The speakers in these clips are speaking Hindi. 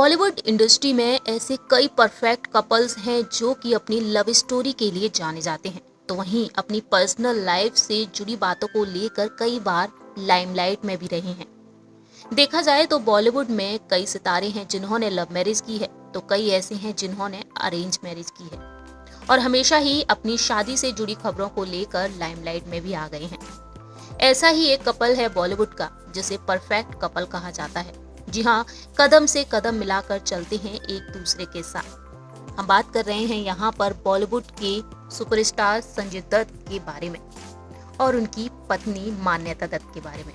बॉलीवुड इंडस्ट्री में ऐसे कई परफेक्ट कपल्स हैं जो कि अपनी लव स्टोरी के लिए जाने जाते हैं, तो वहीं अपनी पर्सनल लाइफ से जुड़ी बातों को लेकर कई बार लाइमलाइट में भी रहे हैं। देखा जाए तो बॉलीवुड में कई सितारे हैं जिन्होंने लव मैरिज की है, तो कई ऐसे हैं जिन्होंने अरेंज मैरिज की है और हमेशा ही अपनी शादी से जुड़ी खबरों को लेकर लाइमलाइट में भी आ गए हैं। ऐसा ही एक कपल है बॉलीवुड का जिसे परफेक्ट कपल कहा जाता है। जी हाँ, कदम से कदम मिलाकर चलते हैं एक दूसरे के साथ। हम बात कर रहे हैं यहाँ पर बॉलीवुड के सुपरस्टार संजय दत्त के बारे में और उनकी पत्नी मान्यता दत्त के बारे में।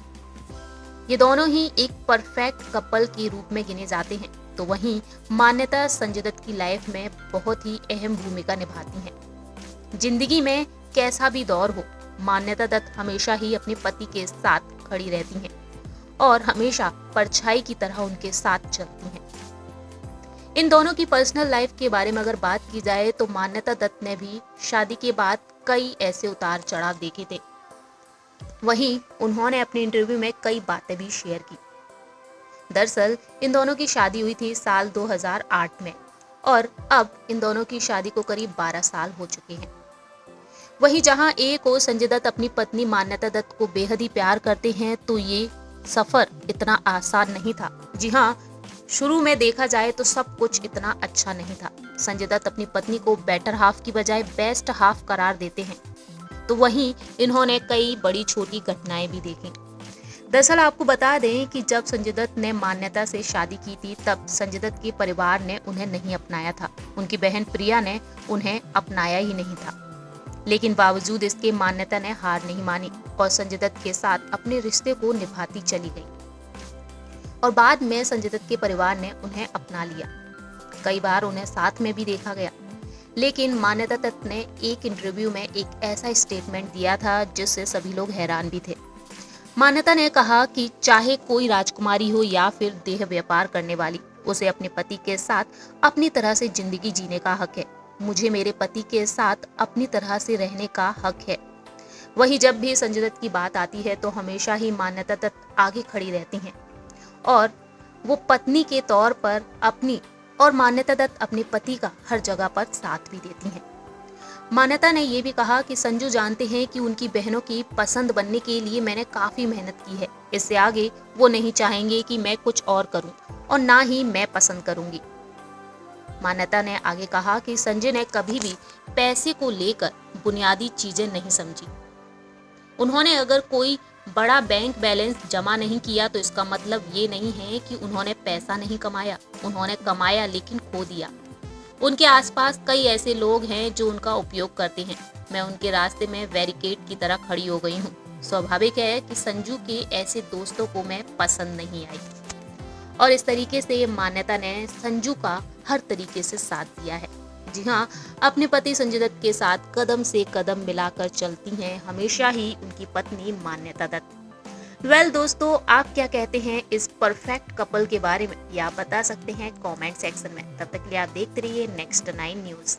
ये दोनों ही एक परफेक्ट कपल के रूप में गिने जाते हैं, तो वहीं मान्यता संजय दत्त की लाइफ में बहुत ही अहम भूमिका निभाती हैं। जिंदगी में कैसा भी दौर हो, मान्यता दत्त हमेशा ही अपने पति के साथ खड़ी रहती हैं और हमेशा परछाई की तरह उनके साथ चलती हैं। इन दोनों की पर्सनल लाइफ के बारे में अगर बात की जाए तो मान्यता दत्त ने भी शादी के बाद कई ऐसे उतार चढ़ाव देखे थे। वहीं उन्होंने अपने इंटरव्यू में कई बातें भी शेयर की। दरअसल इन दोनों की शादी हुई थी साल 2008 में और अब इन दोनों की शादी को करीब 12 साल हो चुके हैं। वहीं जहां एक और संजय दत्त अपनी पत्नी मान्यता दत्त को बेहद ही प्यार करते हैं, तो ये सफर इतना आसान नहीं था। जी हाँ, शुरू में देखा जाए तो सब कुछ इतना अच्छा नहीं था। संजय दत्त अपनी पत्नी को बेटर हाफ की बजाय बेस्ट हाफ करार देते हैं, तो वहीं इन्होंने कई बड़ी छोटी घटनाएं भी देखी। दरअसल आपको बता दें कि जब संजय दत्त ने मान्यता से शादी की थी, तब संजय दत्त के परिवार ने उन्हें नहीं अपनाया था। उनकी बहन प्रिया ने उन्हें अपनाया ही नहीं था, लेकिन बावजूद इसके मान्यता ने हार नहीं मानी और संजय दत्त के साथ अपने रिश्ते को निभाती चली गई और बाद में संजय दत्त के परिवार ने उन्हें अपना लिया। कई बार उन्हें साथ में भी देखा गया, लेकिन मान्यता दत्त ने एक इंटरव्यू में एक ऐसा स्टेटमेंट दिया था जिससे सभी लोग हैरान भी थे। मान्यता ने कहा कि चाहे कोई राजकुमारी हो या फिर देह व्यापार करने वाली, उसे अपने पति के साथ अपनी तरह से जिंदगी जीने का हक है। मुझे मेरे पति के साथ अपनी तरह से रहने का हक है। वही जब भी संजय दत्त की बात आती है तो हमेशा ही मान्यता दत्त आगे खड़ी रहती हैं और वो पत्नी के तौर पर मान्यता दत्त अपने पति का हर जगह पर साथ भी देती हैं। मान्यता ने ये भी कहा कि संजू जानते हैं कि उनकी बहनों की पसंद बनने के लिए मैंने काफी मेहनत की है। इससे आगे वो नहीं चाहेंगे कि मैं कुछ और करूं और ना ही मैं पसंद करूंगी। मान्यता ने आगे कहा कि संजय ने कभी भी पैसे को लेकर बुनियादी चीजें नहीं समझी। उन्होंने अगर कोई बड़ा बैंक बैलेंस जमा नहीं किया तो इसका मतलब ये नहीं है कि उन्होंने पैसा नहीं कमाया। उन्होंने कमाया लेकिन खो दिया। उनके आसपास कई ऐसे लोग हैं जो उनका उपयोग करते हैं। मैं उनके रास्ते में बैरिकेड की तरह खड़ी हो गई हूँ। स्वाभाविक है कि संजू के ऐसे दोस्तों को मैं पसंद नहीं आई। और इस तरीके से मान्यता ने संजू का हर तरीके से साथ दिया है। जी हाँ, अपने पति संजय दत्त के साथ कदम से कदम मिलाकर चलती हैं हमेशा ही उनकी पत्नी मान्यता दत्त। वेल दोस्तों, आप क्या कहते हैं इस परफेक्ट कपल के बारे में, या आप बता सकते हैं कमेंट सेक्शन में। तब तक के लिए आप देखते रहिए नेक्स्ट 9 न्यूज़।